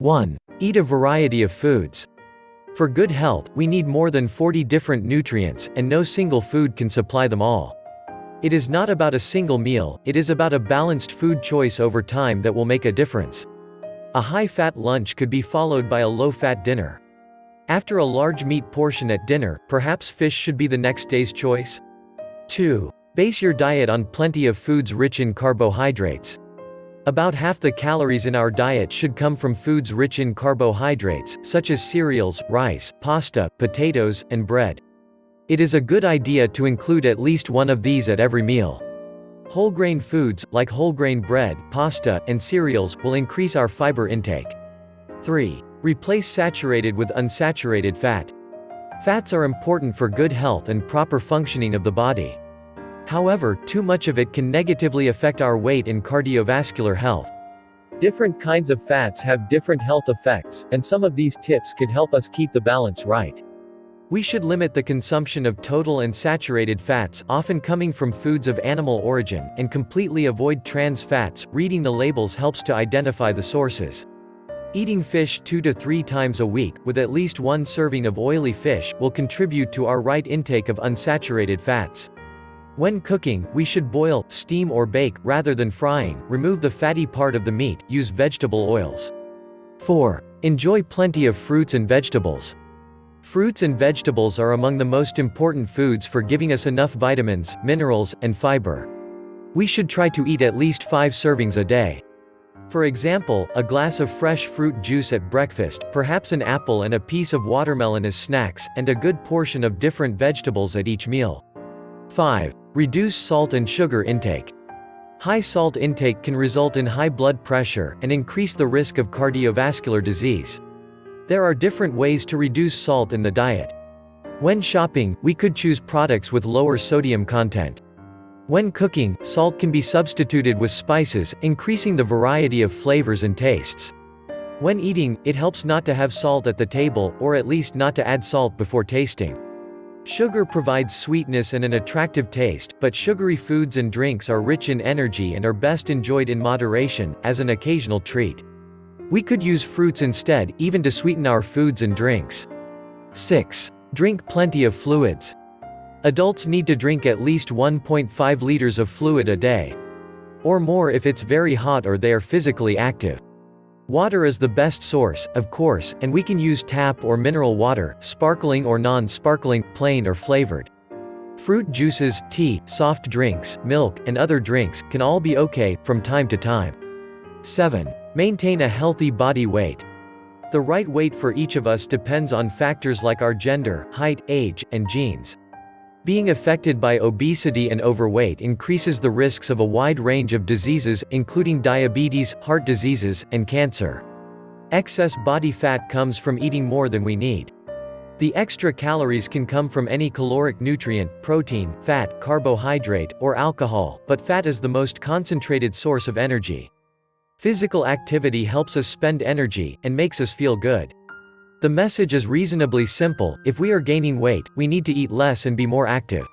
1. Eat a variety of foods. For good health, we need more than 40 different nutrients, and no single food can supply them all. It is not about a single meal, it is about a balanced food choice over time that will make a difference. A high-fat lunch could be followed by a low-fat dinner. After a large meat portion at dinner, perhaps fish should be the next day's choice. 2. Base your diet on plenty of foods rich in carbohydrates. About half the calories in our diet should come from foods rich in carbohydrates, such as cereals, rice, pasta, potatoes, and bread. It is a good idea to include at least one of these at every meal. Whole grain foods, like whole grain bread, pasta, and cereals, will increase our fiber intake. 3. Replace saturated with unsaturated fat. Fats are important for good health and proper functioning of the body. However, too much of it can negatively affect our weight and cardiovascular health. Different kinds of fats have different health effects, and some of these tips could help us keep the balance right. We should limit the consumption of total and saturated fats, often coming from foods of animal origin, and completely avoid trans fats. Reading the labels helps to identify the sources. Eating fish 2 to 3 times a week, with at least 1 serving of oily fish, will contribute to our right intake of unsaturated fats. When cooking, we should boil, steam or bake, rather than frying. Remove the fatty part of the meat, use vegetable oils. 4. Enjoy plenty of fruits and vegetables. Fruits and vegetables are among the most important foods for giving us enough vitamins, minerals, and fiber. We should try to eat at least 5 servings a day. For example, a glass of fresh fruit juice at breakfast, perhaps an apple and a piece of watermelon as snacks, and a good portion of different vegetables at each meal. 5. Reduce salt and sugar intake. High salt intake can result in high blood pressure, and increase the risk of cardiovascular disease. There are different ways to reduce salt in the diet. When shopping, we could choose products with lower sodium content. When cooking, salt can be substituted with spices, increasing the variety of flavors and tastes. When eating, it helps not to have salt at the table, or at least not to add salt before tasting. Sugar provides sweetness and an attractive taste, but sugary foods and drinks are rich in energy and are best enjoyed in moderation, as an occasional treat. We could use fruits instead, even to sweeten our foods and drinks. 6. Drink plenty of fluids. Adults need to drink at least 1.5 liters of fluid a day. Or more if it's very hot or they are physically active. Water is the best source, of course, and we can use tap or mineral water, sparkling or non-sparkling, plain or flavored. Fruit juices, tea, soft drinks, milk, and other drinks can all be okay, from time to time. 7. Maintain a healthy body weight. The right weight for each of us depends on factors like our gender, height, age, and genes. Being affected by obesity and overweight increases the risks of a wide range of diseases, including diabetes, heart diseases, and cancer. Excess body fat comes from eating more than we need. The extra calories can come from any caloric nutrient, protein, fat, carbohydrate, or alcohol, but fat is the most concentrated source of energy. Physical activity helps us spend energy, and makes us feel good. The message is reasonably simple: if we are gaining weight, we need to eat less and be more active.